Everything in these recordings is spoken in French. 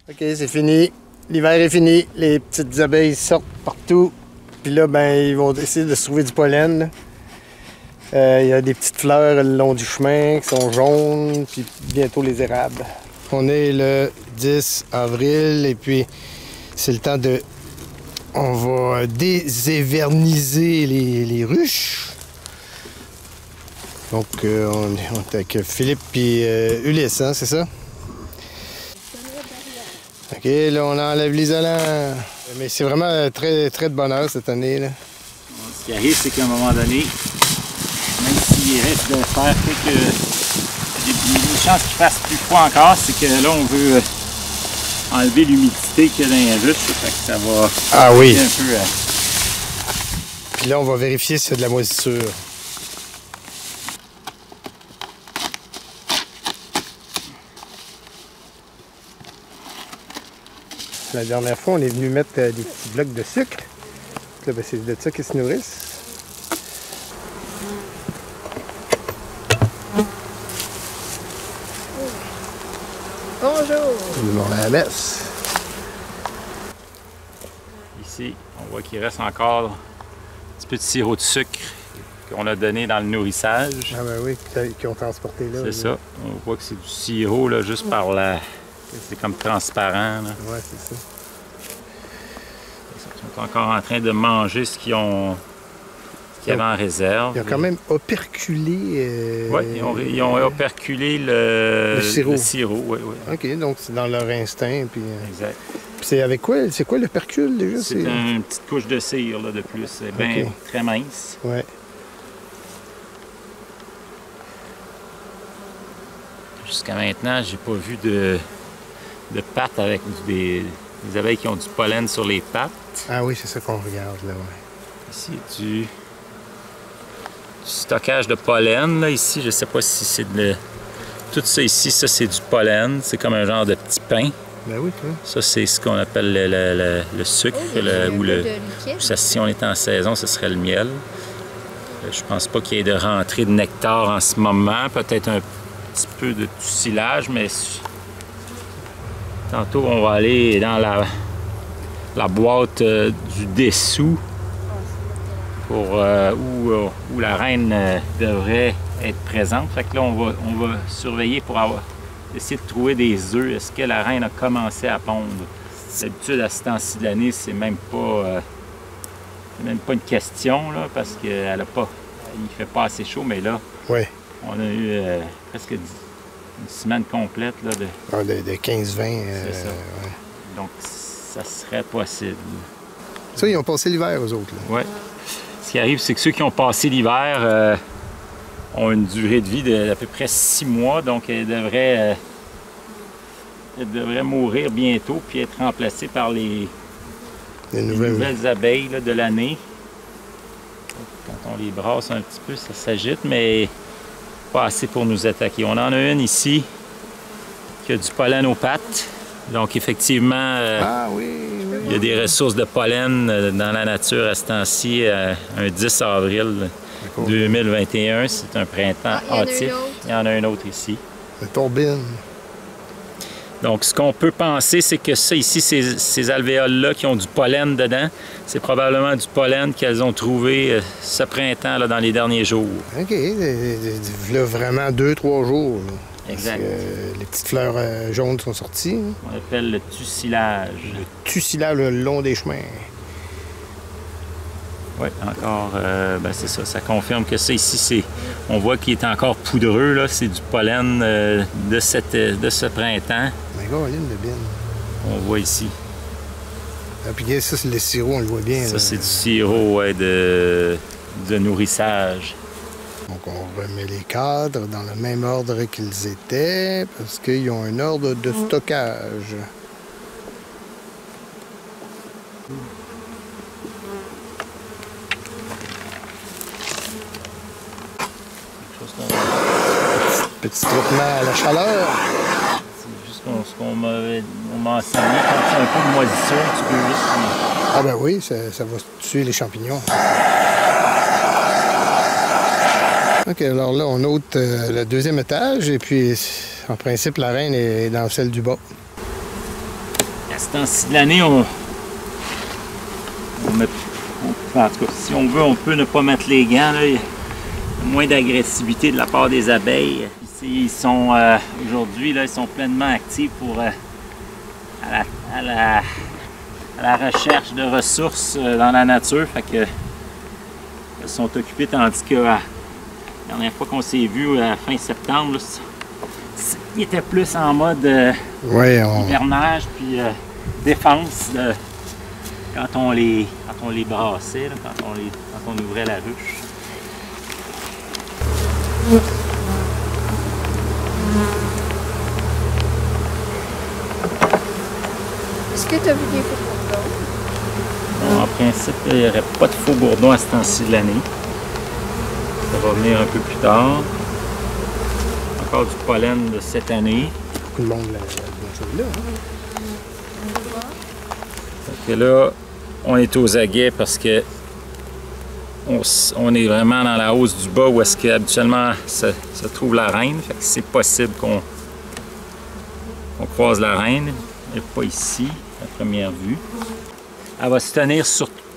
OK, c'est fini. L'hiver est fini. Les petites abeilles sortent partout. Puis là, ben, ils vont essayer de se trouver du pollen. Il y a des petites fleurs le long du chemin qui sont jaunes, puis bientôt les érables. On est le 10 avril et puis c'est le temps de... On va déséverniser les ruches. Donc, on est avec Philippe et Ulysse, hein, c'est ça? OK, là, on enlève l'isolant. Mais c'est vraiment très, très de bonheur cette année, là. Ce qui arrive, c'est qu'à un moment donné, même s'il reste de faire quelques... Il y a une chance qu'il fasse plus froid encore, c'est que là, on veut enlever l'humidité qu'il y a dans les ruches, fait que ça va... Ah oui! Un peu, Puis là, on va vérifier s'il y a de la moisissure. La dernière fois, on est venu mettre des petits blocs de sucre. Là, ben, c'est de ça qu'ils se nourrissent. Bonjour! Ils vont à la messe. Ici, on voit qu'il reste encore un petit peu de sirop de sucre qu'on a donné dans le nourrissage. Ah ben oui, qui ont transporté là. C'est ça. On voit que c'est du sirop là, juste par là. C'est comme transparent. Oui, c'est ça. Ils sont encore en train de manger ce qu'ils avaient en réserve. Ils ont quand même operculé... Oui, ils ont operculé le sirop. Oui, oui. OK, donc c'est dans leur instinct. Puis, exact. Puis c'est avec quoi? C'est quoi le percule déjà? C'est une petite couche de cire là, de plus. C'est bien très mince. Ouais. Jusqu'à maintenant, j'ai pas vu de pattes avec des abeilles qui ont du pollen sur les pattes. Ah oui, c'est ça qu'on regarde là, ouais. Ici, du stockage de pollen. Là, ici, je sais pas si c'est de... Tout ça ici, ça c'est du pollen. C'est comme un genre de petit pain. Ben oui, toi. Ça, c'est ce qu'on appelle le sucre. Ça, si on était en saison, ce serait le miel. Je pense pas qu'il y ait de rentrée de nectar en ce moment. Peut-être un petit peu de tussilage, mais tantôt on va aller dans la boîte du dessous pour où la reine devrait être présente. Fait que là, on va surveiller pour essayer de trouver des œufs. Est-ce que la reine a commencé à pondre? D'habitude, à ce temps-ci de l'année, c'est même pas une question, là, parce qu'il fait pas assez chaud, mais là, on a eu presque une semaine complète là, de 15-20. C'est ça. Ouais. Donc, ça serait possible. Ça, ils ont passé l'hiver, eux autres. Oui. Ce qui arrive, c'est que ceux qui ont passé l'hiver ont une durée de vie d'à peu près 6 mois, donc elles devraient mourir bientôt puis être remplacées par les nouvelles abeilles là, de l'année. Quand on les brasse un petit peu, ça s'agite, mais pas assez pour nous attaquer. On en a une ici qui a du pollen aux pattes. Donc effectivement, il y a des ressources de pollen dans la nature à ce temps-ci, un 10 avril 2021. C'est un printemps hâtif. Il y en a un autre ici. La tourbine. Donc ce qu'on peut penser, c'est que ça ici, ces alvéoles-là qui ont du pollen dedans, c'est probablement du pollen qu'elles ont trouvé ce printemps là, dans les derniers jours. OK. Là, vraiment 2-3 jours. Là. Exact. Les petites fleurs jaunes sont sorties. Hein. On appelle le tussilage. Le tussilage le long des chemins. Oui, encore, c'est ça. Ça confirme que ça ici, on voit qu'il est encore poudreux. Là. C'est du pollen de ce printemps. Mais gars, de bine. On voit ici. Ah, puis ça, c'est le sirop, on le voit bien. Ça, c'est du sirop de nourrissage. Donc, on remet les cadres dans le même ordre qu'ils étaient parce qu'ils ont un ordre de stockage. Petit traitement à la chaleur. C'est juste ce qu'on m'a enseigné. Quand il y a un peu de moisissure, tu peux juste... Ah ben oui, ça va tuer les champignons. OK, alors là, on ôte le deuxième étage et puis, en principe, la reine est dans celle du bas. À ce temps-ci de l'année, on met, en tout cas, si on veut, on peut ne pas mettre les gants. Là. Il y a moins d'agressivité de la part des abeilles. Ici, ils sont aujourd'hui, ils sont pleinement actifs pour à la recherche de ressources dans la nature. Fait que, ils sont occupés, tandis que la dernière fois qu'on s'est vu, à fin septembre, là, ils étaient plus en mode hivernage puis défense quand on les brassait, là, quand on ouvrait la ruche. Est-ce que tu as vu des faux bourdons? Bon, en principe, il n'y aurait pas de faux bourdons à ce temps-ci de l'année. Ça va venir un peu plus tard. Encore du pollen de cette année. Beaucoup de monde là. Fait que là, on est aux aguets parce que on est vraiment dans la hausse du bas où est-ce qu'habituellement se trouve la reine. Fait que c'est possible qu'on croise la reine. Elle n'est pas ici, à première vue. Elle va se tenir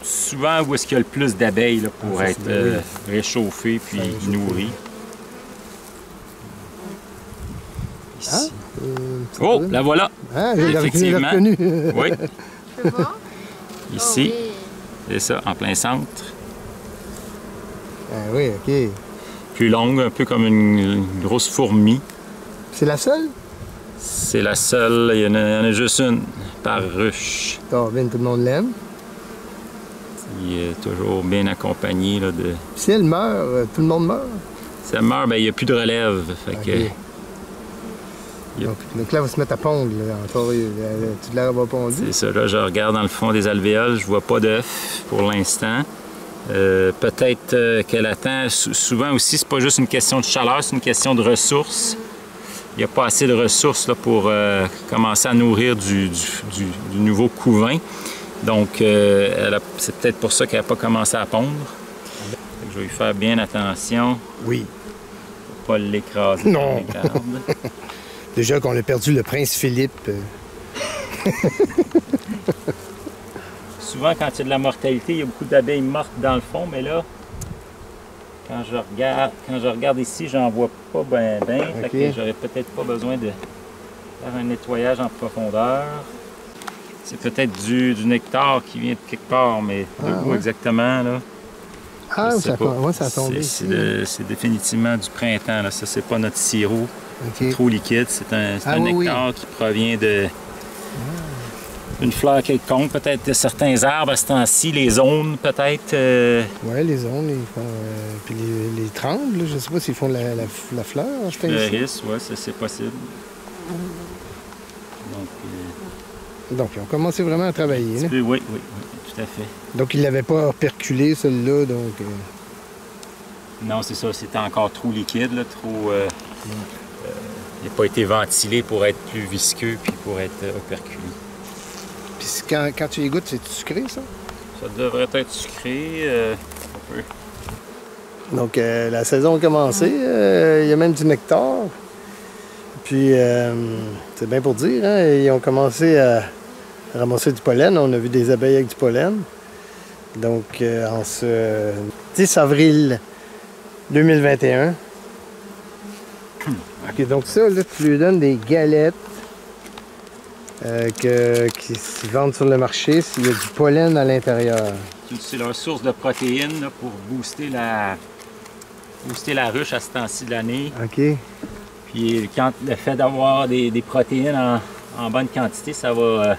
souvent où est-ce qu'il y a le plus d'abeilles pour être réchauffée puis nourrie. Ici. Oh, la voilà! Ah, effectivement. Oui. Tu peux voir? Ici. Oh, oui. C'est ça, en plein centre. Ah oui, OK. Plus longue, un peu comme une grosse fourmi. C'est la seule? C'est la seule, il y en a juste une par ruche. Corbin, tout le monde l'aime. Il est toujours bien accompagné là, de... Si elle meurt, tout le monde meurt? Si elle meurt, ben, il n'y a plus de relève. Fait que... Donc là, on va se mettre à pondre. Là. Encore, toute l'herbe va pondre. C'est ça, là, je regarde dans le fond des alvéoles, je vois pas d'œufs pour l'instant. Peut-être qu'elle attend. Souvent aussi, c'est pas juste une question de chaleur, c'est une question de ressources. Il n'y a pas assez de ressources là, pour commencer à nourrir du nouveau couvain. Donc, c'est peut-être pour ça qu'elle n'a pas commencé à pondre. Je vais lui faire bien attention. Oui. Pour ne pas l'écraser. Non. Déjà qu'on a perdu le prince Philippe. Souvent, quand il y a de la mortalité, il y a beaucoup d'abeilles mortes dans le fond, mais là, quand je regarde ici, j'en vois pas bien. Fait que j'aurais peut-être pas besoin de faire un nettoyage en profondeur. C'est peut-être du nectar qui vient de quelque part, mais de où exactement, là? Ah, ça a tombé. C'est définitivement du printemps, là. Ça, c'est pas notre sirop. Trop liquide, c'est un nectar qui provient d'une fleur quelconque, peut-être de certains arbres à ce temps-ci, les aunes peut-être. Oui, les aunes, puis les trembles, je ne sais pas s'ils font la fleur. Fleurissent, oui, c'est possible. Donc, ils ont commencé vraiment à travailler. Oui, tout à fait. Donc, ils ne l'avaient pas perculé, celui-là, donc... Non, c'est ça, c'était encore trop liquide, là, trop... il n'a pas été ventilé pour être plus visqueux puis pour être operculé. Puis quand tu y goûtes, c'est sucré, ça? Ça devrait être sucré, un peu. Donc, la saison a commencé. Il y a même du nectar. Puis, c'est bien pour dire, hein? Ils ont commencé à ramasser du pollen. On a vu des abeilles avec du pollen. Donc, en ce 10 avril 2021. OK, donc ça, là, tu lui donnes des galettes qui se vendent sur le marché s'il y a du pollen à l'intérieur. C'est leur source de protéines là, pour booster la ruche à ce temps-ci de l'année. OK. Puis quand le fait d'avoir des protéines en bonne quantité, ça va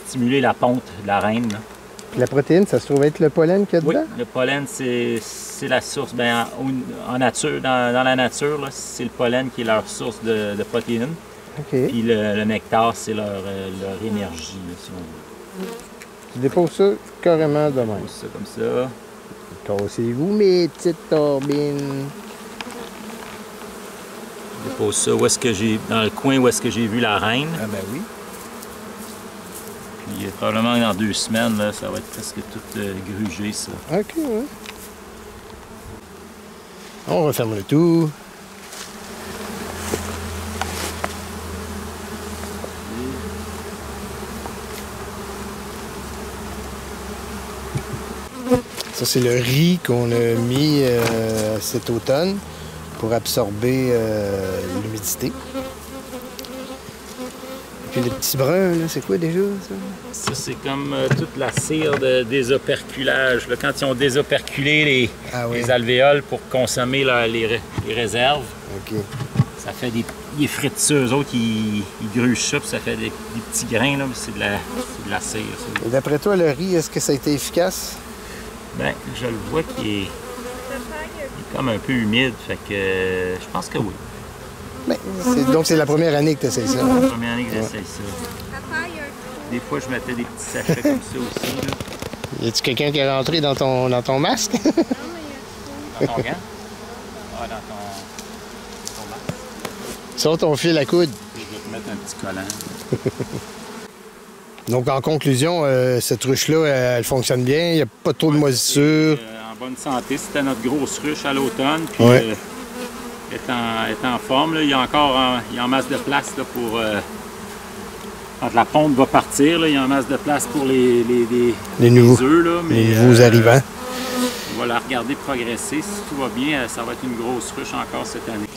stimuler la ponte de la reine. Là. Puis la protéine, ça se trouve être le pollen qu'il y a dedans? Oui, le pollen, c'est la source. Bien, en nature, dans la nature, c'est le pollen qui est leur source de protéines. OK. Puis le nectar, c'est leur énergie, là, si on veut. Tu déposes ça carrément de même. Ça comme ça. Cassez-vous mes petites turbines. Je dépose ça dans le coin où est-ce que j'ai vu la reine. Ah ben oui. Puis probablement dans 2 semaines, là, ça va être presque tout grugé, ça. OK, ouais. On referme le tout. Ça, c'est le riz qu'on a mis cet automne pour absorber l'humidité. Et puis les petits bruns, là, c'est quoi déjà, ça? Ça, c'est comme toute la cire de désoperculage. Là, quand ils ont désoperculé les alvéoles pour consommer les réserves, ça fait des frites ça. Eux autres, ils grugent ça, puis ça fait des petits grains, là, c'est de la cire. Ça. Et d'après toi, le riz, est-ce que ça a été efficace? Ben, je le vois qu'il est comme un peu humide, fait que je pense que oui. Ben, donc c'est la première année que tu essaies ça. C'est la première année que j'essaie ça. Des fois, je mettais des petits sachets comme ça aussi. Là. Y a-tu quelqu'un qui est rentré dans ton masque? Dans ton gant? Ah, dans ton masque. Sors ton fil à coude. Je vais te mettre un petit collant. Donc, en conclusion, cette ruche-là, elle fonctionne bien. Il n'y a pas trop de moisissure. En bonne santé. C'était notre grosse ruche à l'automne. Puis, est en forme. Là. Il y a encore en masse de place là, pour... quand la ponte va partir, là, il y a en masse de place pour les nouveaux œufs. Là, mais, les nouveaux arrivants. On va la regarder progresser. Si tout va bien, ça va être une grosse ruche encore cette année.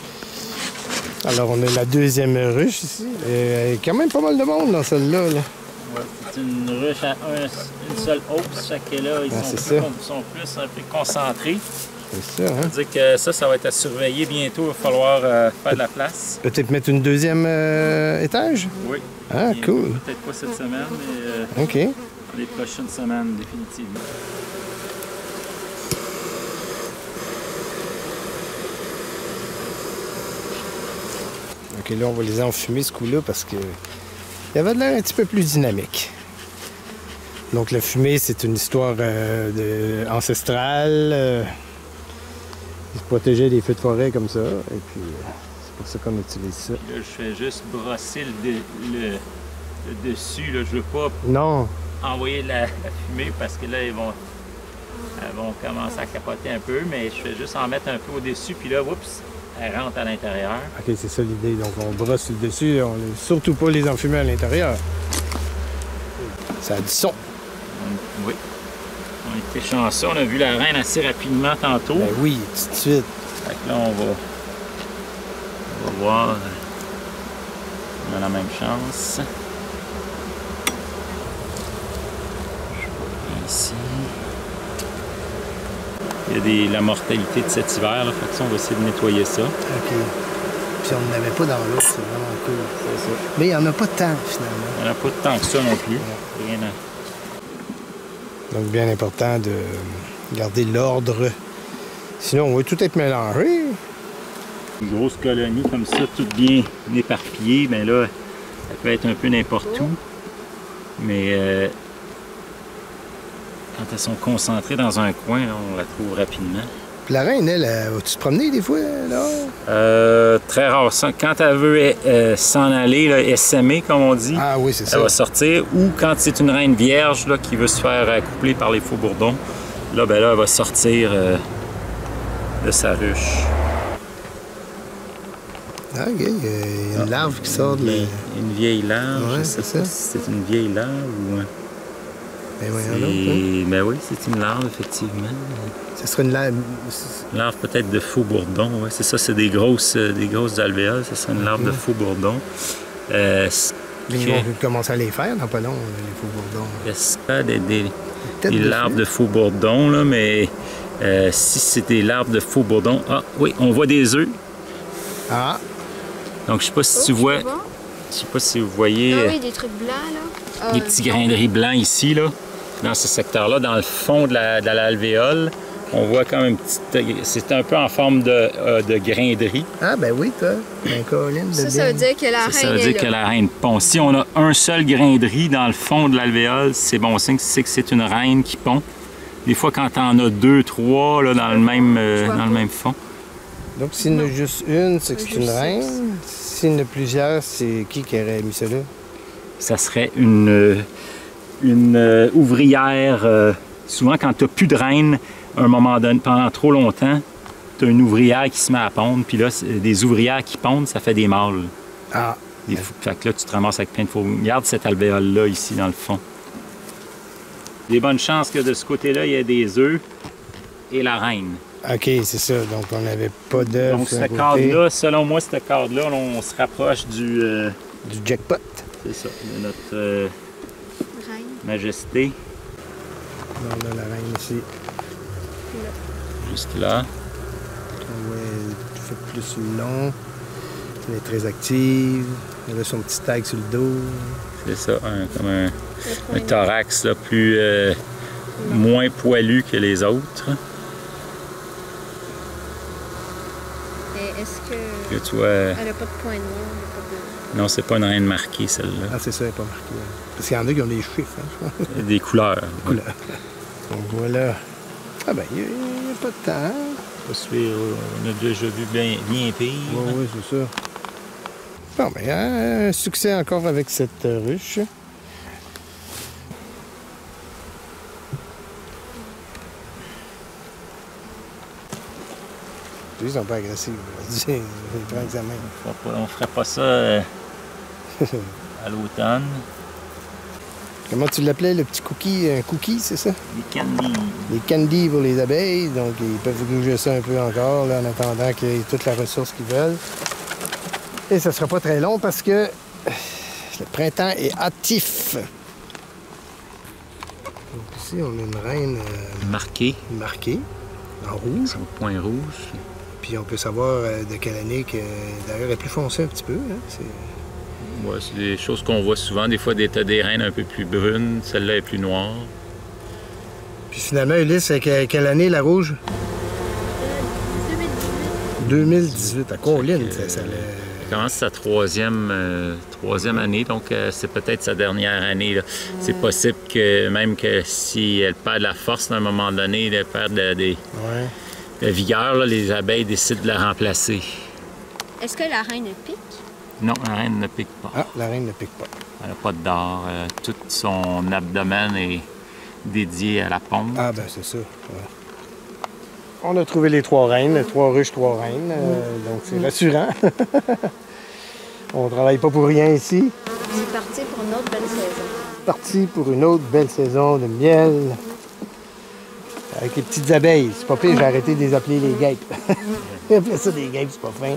Alors, on a la deuxième ruche ici. Il y a quand même pas mal de monde dans celle-là. Là. Ouais, c'est une ruche à une seule hausse. Chaque là, ils sont plus un peu concentrés. C'est ça, hein? Ça veut dire que ça va être à surveiller bientôt. Il va falloir faire de la place. Peut-être mettre une deuxième étage? Oui. Ah, cool. Peut-être pas cette semaine, mais OK. dans les prochaines semaines, définitivement. OK, là, on va les enfumer ce coup-là parce que il avait de l'air un petit peu plus dynamique. Donc, la fumée, c'est une histoire ancestrale. Ils se protégeaient des feux de forêt comme ça. Et puis, c'est pour ça qu'on utilise ça. Puis là, je fais juste brosser le dessus. Là. Je veux pas envoyer la fumée parce que là, elles vont commencer à capoter un peu. Mais je fais juste en mettre un peu au-dessus. Puis là, oups, elle rentre à l'intérieur. OK, c'est ça l'idée. Donc, on brosse le dessus. On ne surtout pas les enfumer à l'intérieur. Ça a du son. Oui. On était chanceux. On a vu la reine assez rapidement tantôt. Ben oui, tout de suite. Fait que là, on va voir. On a la même chance. Je vois ici. Il y a la mortalité de cet hiver. Là. Fait que ça, on va essayer de nettoyer ça. OK. Puis on n'en avait pas dans l'autre. C'est vraiment cool. C'est ça. Mais il n'y en a pas de temps, finalement. Il n'y en a pas de temps que ça non plus. Rien à... Donc, bien important de garder l'ordre. Sinon, on va tout être mélangé. Une grosse colonie comme ça, toute bien éparpillée, bien là, ça peut être un peu n'importe où. Mais quand elles sont concentrées dans un coin, là, on la trouve rapidement. Puis la reine, elle, vas-tu te promener des fois, là? Très rare. Quand elle veut s'en aller, là, essaimer, comme on dit, ça. Elle va sortir. Ou quand c'est une reine vierge là, qui veut se faire accoupler par les faux bourdons, là, ben là, elle va sortir de sa ruche. Ah, OK. Il y a une larve qui sort de la... Une vieille larve, ouais, je sais pas si c'est une vieille larve ou... Ben oui, c'est une larve, effectivement. Ce serait une larve... Une larve peut-être de faux bourdon, oui. C'est ça, c'est des grosses alvéoles. Ce serait une larve de faux bourdon. Mais ils vont commencer à les faire dans pas long, les faux bourdons. Est-ce qu'il y a des larves de faux bourdon, là, mais si c'est des larves de faux bourdon... Ah, oui, on voit des œufs. Ah! Donc, je sais pas si tu vois... Je sais pas si vous voyez... Ah oui, des trucs blancs, là. Des petits grains de riz blanc ici, là. Dans ce secteur-là, dans le fond de l'alvéole, on voit comme une petite... C'est un peu en forme de grain de riz. Ah, ben oui, toi. Ben, Colline, ça veut dire que la reine Ça veut dire que la reine pond. Si on a un seul grain de riz dans le fond de l'alvéole, c'est bon signe, c'est que c'est une reine qui pond. Des fois, quand on a 2, 3 là, dans le même fond. Donc, s'il y en a juste une, c'est que c'est une reine. S'il y en a plusieurs, c'est qui aurait mis ça là? Ça serait une ouvrière. Souvent, quand tu n'as plus de reine, à un moment donné, pendant trop longtemps, tu as une ouvrière qui se met à pondre. Puis là, des ouvrières qui pondent, ça fait des mâles. Ah! Fait que là, tu te ramasses avec plein de faux. Regarde cette alvéole-là, ici, dans le fond. Des bonnes chances que de ce côté-là, il y ait des œufs. et la reine. OK, c'est ça. Donc, on n'avait pas d'œuf. Donc, sur ce un côté. cadre-là, selon moi, ce cadre-là, on se rapproche du jackpot. c'est ça, de notre Reine. majesté. On a la reine ici. Juste là. On voit, elle fait plus long. Elle est très active. Elle a son petit tag sur le dos. C'est ça, comme un thorax là, plus moins poilu que les autres. Et est-ce que. Que tu vois, Elle n'a pas de point noir, elle non, c'est pas une reine marquée celle-là. Ah, c'est ça, elle n'est pas marquée. Parce qu'il y en a qui ont des chiffres, hein, je pense. Des couleurs. Couleur. Donc voilà. Ah ben, il n'y a pas de temps. Pas sûr, on a déjà vu bien pire. Oui, c'est ça. Bon, ben, un succès encore avec cette ruche. Ils sont pas agressifs. Je prends examen. On ferait pas ça à l'automne. Comment tu l'appelais, le petit cookie? Un cookie, c'est ça? Les candies. Les candies pour les abeilles. Donc, ils peuvent bouger ça un peu encore, là, en attendant qu'il y ait toute la ressource qu'ils veulent. Et ça sera pas très long parce que le printemps est hâtif. Donc, ici, on a une reine Marquées. marquée en rouge. Son point rouge. Puis on peut savoir de quelle année que. D'ailleurs, elle est plus foncée un petit peu. Hein? Ouais, c'est des choses qu'on voit souvent. Des fois, t'as des reines un peu plus brunes. Celle-là est plus noire. Puis finalement, Ulysse, c'est quelle année la rouge? 2018. À Colline, ça Elle commence sa troisième année, donc c'est peut-être sa dernière année. Là. C'est possible que même que si elle perd de la force à un moment donné, elle perd de vigueur, là, les abeilles décident de la remplacer. Est-ce que la reine pique? Non, la reine ne pique pas. Ah, la reine ne pique pas. Elle n'a pas de dard. Tout son abdomen est dédié à la pompe. Ah, ben c'est ça. Ouais. On a trouvé les 3 reines, 3 ruches, 3 reines. Donc c'est rassurant. On travaille pas pour rien ici. C'est parti pour une autre belle saison. Parti pour une autre belle saison de miel. Avec les petites abeilles. C'est pas pire, j'ai arrêté de les appeler les guêpes. Appeler ça des guêpes, c'est pas fin.